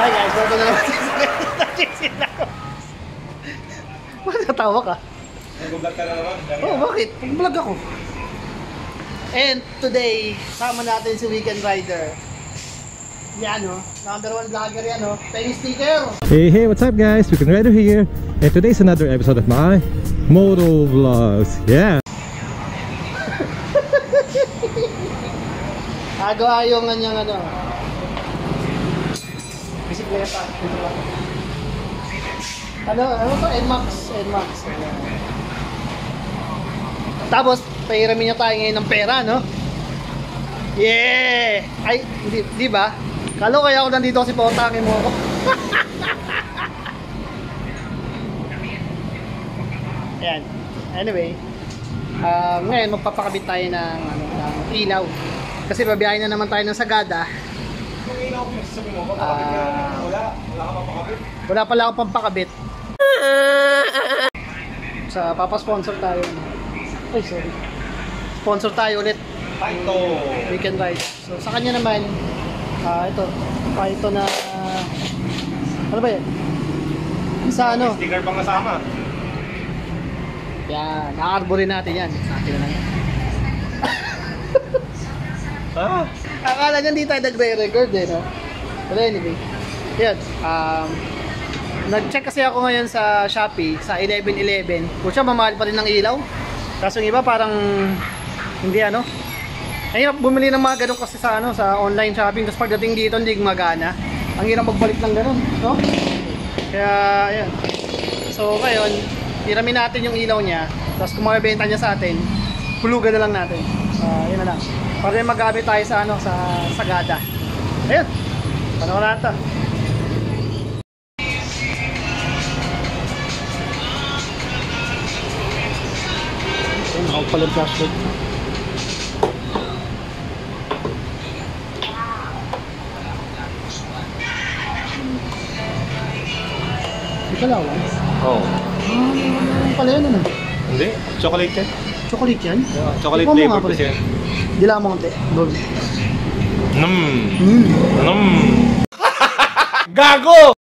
Hi guys, welcome na naman sa matatawa ka? Nag-vlog ka na naman? Oo, bakit? Pag-vlog ako. And today, sama natin si Weekend Rider. Yan o, number 1 vlogger yan o, Penny Sticker. Hey, what's up guys? Weekend Rider here. And today's another episode of my moto vlogs. Yeah. Agawa yung kanyang ano. Bisikleta. Ano to? NMAX. Tapos, pahiramin niya tayo ngayon ng pera, no? Yeah! Ay, di ba? Kalo kaya ako nandito kasi pautangin mo ako. Ayan. Anyway, ngayon magpapakabit tayo ng ilaw. Kasi babiyahin na naman tayo ng Sagada. Wala pala akong pampakabit. Sa papasponsor tayo. Ay, sorry. Sponsor tayo ulit. Weekend Ride. So sa kanya naman, ito na ano ba yan? Sa ano? Sticker pang kasama. Yan, naka-arborin natin yan. Atin na lang yan. Akala niyan di tayo nagre-record eh, no? But anyway, yun. Nag-check kasi ako ngayon sa Shopee, sa 11.11. Pucha, mamahal pa rin ng ilaw. Kaso yung iba parang hindi ano. Ang hirap bumili ng mga ganun kasi sa ano, sa online shopping. Tapos pagdating dito hindi gumagana. Ang hirap magbalik ng ganun, no? Kaya ayan. So ngayon, tiramin natin yung ilaw niya. Tapos kung mabibenta niya sa atin, hulugan na lang natin. Yun na lang. Para rin magamit tayo sa ano, sa Sagada. Ayun. Panoorin natin. Ayun, nakapalad flashlight. Di kalawan? Oh. Pala yun ano? Hindi, chocolate yan. Chocolate yan? Yeah, chocolate flavor kasi yan. Dila mo konti. Gold. Gago!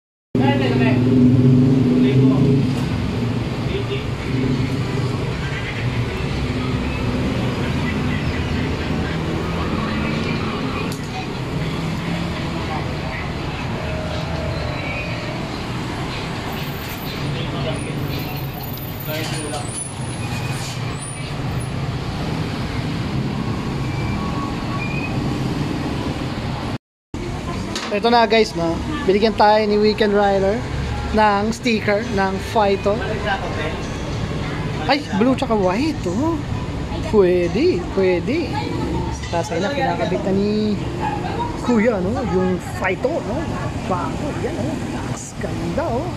Ito na guys, no? Binigyan tayo ni Weekend Rider ng sticker ng Fighto. Ay, blue tsaka white, oh. Pwede. Kasi na pinakabit na ni Kuya, no? Yung Fighto, no? Bago, yan, oh. Ganda, oh.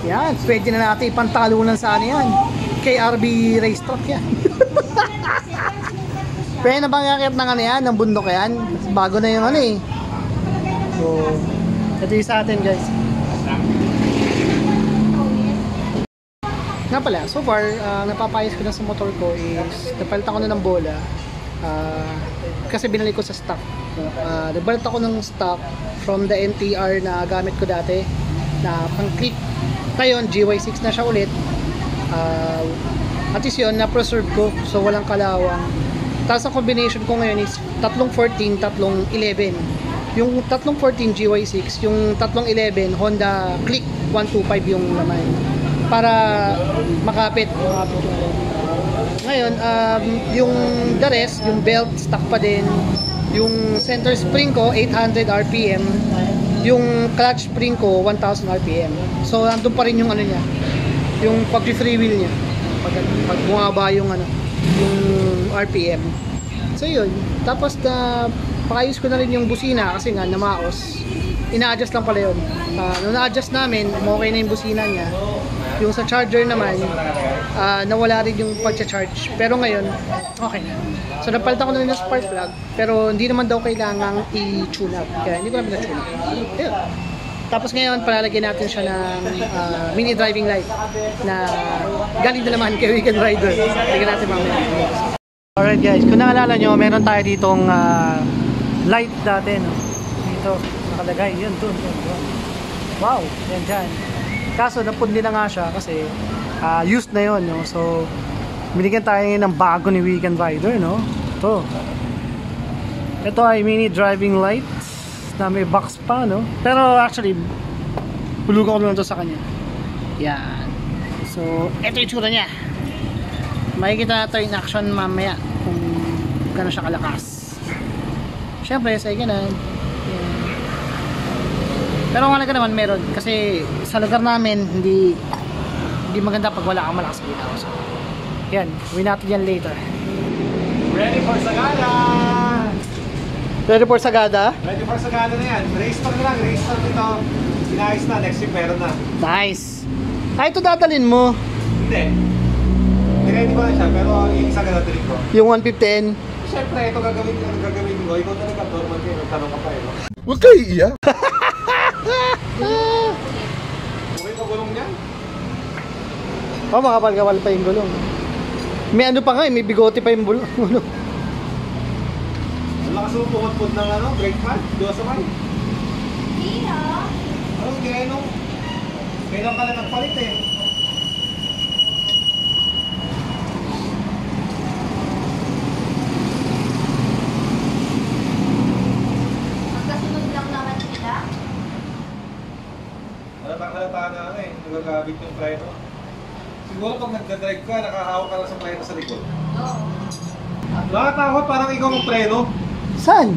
Yan, pwede na natin ipantalunan sa ano yan. KRB race truck yan. Pwede na bang akit ng ano yan, ng bundok yan? Bago na yung ano eh. So, ito yung sa atin guys. Nga pala, so far, napapayos ko na sa motor ko is napalitan ko na ng bola. Kasi binalik ko sa stock. Nabalit ako ng stock from the NTR na gamit ko dati na pang-click. Ngayon, GY6 na siya ulit. At least yun, na-preserve ko. So, walang kalawang. Tapos ang combination ko ngayon is 314, 311. Yung 314 GY6, yung 311 Honda Click 125 yung laman para makapit. Ngayon, yung the rest, yung belt stock pa din, yung center spring ko 800 RPM, yung clutch spring ko 1000 RPM. So nandun pa rin yung ano niya, yung pag-free wheel niya pag bumaba yung ano, yung RPM. So yun, tapos pakayos ko na rin yung busina kasi nga namaos. Ina-adjust lang pala yun. Nung na-adjust namin, okay na yung busina niya. Yung sa charger naman, nawala rin yung pag-charge. Pero ngayon, okay na. So napalitan ko na rin yung spark plug, pero hindi naman daw kailangang i-tune up. Kaya hindi ko naman na-tune up. Ayun. Tapos ngayon, palalagyan natin siya ng mini driving light na galing na naman kay Weekend Rider. Lagyan natin mamaya. Alright guys, kung naalala nyo, meron tayo ditong light dati, no? Dito, nakalagay, yun, doon. Wow, yan dyan. Kaso napundi na nga siya kasi used na yon, no? So binigyan tayo ng bago ni Weekend Rider, no? Ito ay mini driving light na may box pa, no? Pero actually hulugan ko lang to sa kanya. Yan. So ito yung tsura niya. Makikita natin in action mamaya kung gano'n siya kalakas. Siyempre sa ganun. Pero ang halaga naman meron kasi sa lugar namin hindi maganda pag wala kang malakas bitaw. So, yan, gawin natin yan later. Ready for Sagada! Ready for Sagada? Ready for Sagada na yan. Race talk lang, race talk ito. Inayos na, next week meron na. Nice! Ay, ito dadalhin mo. Hindi. Ready ko na siya, pero yung isa ka natin ko. Yung 115. Siyempre, ito gagawin ko. Ikaw talaga, normal kayo. Nagtanong ka pa eh. Huwag kayo iiyak. Okay ka gulong niyan? Oh, makapal-kapal pa yung gulong. May ano pa nga, may bigote pa yung gulong. Ang lakas mo pumutpud ng brake pad. Doon sa may. Anong kaya kailan ka na nagpalit eh. Magkasunod lang naman sila. Halata na nagagabit yung preno. Siguro pag nagdadrive ka, nakahawak ka lang sa preno sa likod. Oo. Nakatakot parang ikaw ang preno. Saan?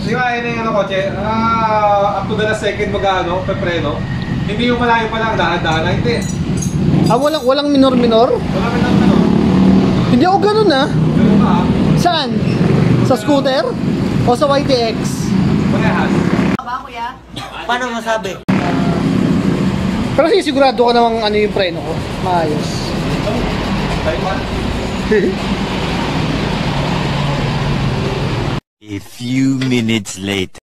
Di ba ayun na yung kotse, up to the last second preno. Hindi yung malayo pa lang, dahan-dahan. Hindi. Walang minor-minor? Wala ka naman Hindi ako ganun Ganun ka Saan? Sa scooter? O sa YTX? Parehas. Ba, kuya? Paano masabi? Pero sigurado ko namang ano yung preno ko. Maayos. Taiwan. A few minutes later.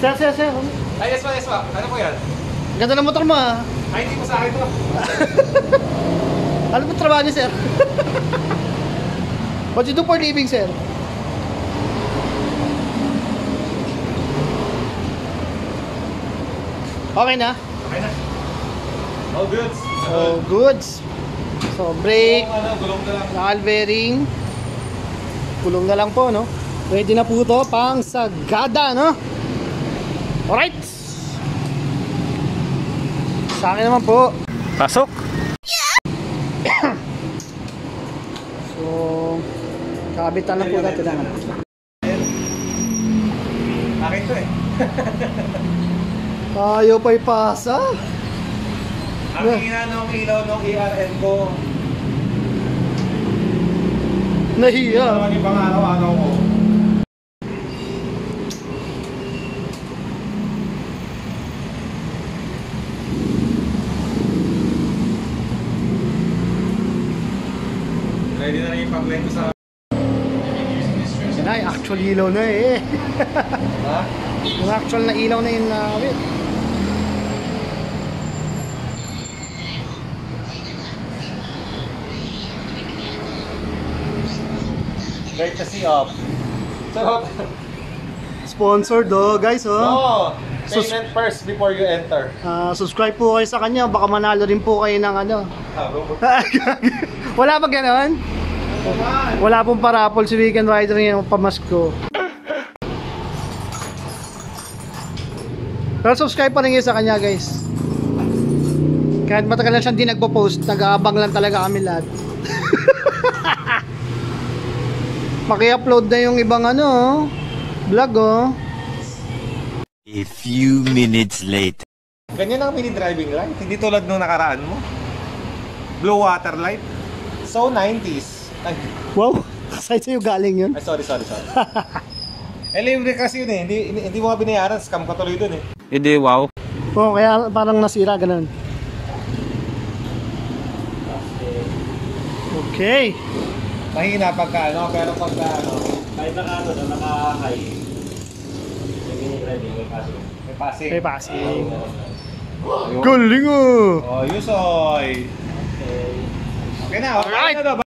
Sir. Ay, yes pa. Ano po yan? Ganda ng motor mo Ay, hindi mo sa akin to. Ano ba trabaho niyo, sir? What you do for living, sir? Okay na? Okay na. All goods. So, goods. So, brake, Gulong na lang. ball bearing. Kulong na lang po, no? Ready na po ito pang Sagada, no? Alright! Sa akin naman po. Pasok! So, kabitan na po natin lang. Akin to eh. Ayaw pa ipasa. Ang hina nung ilaw nung ERN ko. Nahiya. Ito naman yung pang-araw-araw ko. Ready na rin yung pag-lento sa... Ay, actual ilaw na eh. Ha? Yung actual na ilaw na yung nakawit. Right na see off. So, Sponsored guys no! Payment first before you enter. Subscribe po kayo sa kanya, baka manalo rin po kayo ng ano. Wala ba ganon? Wala pong parapol si Weekend Rider ngayon pamasko. Pero subscribe pa rin kayo sa kanya, guys. Kahit matagal na siyang di nagpo-post, nag-aabang lang talaga kami lahat. Maki-upload na yung ibang vlog A few minutes later. Ganyan ang mini driving light. Hindi tulad nung nakaraan mo. Blue water light. So 90s. Ay, Wow, kasay sa'yo galing yun. ay sorry. Libre kasi yun eh. Hindi mo nga binayaran. Scam ka tuloy dun eh. Hindi, wow. Oo, kaya parang nasira, ganun. Okay. Mahina pagka pero pagka kahit naka-high. May passing. May passing. Ayun. Galing Oh, Yusoy. Okay na. Alright. Okay na.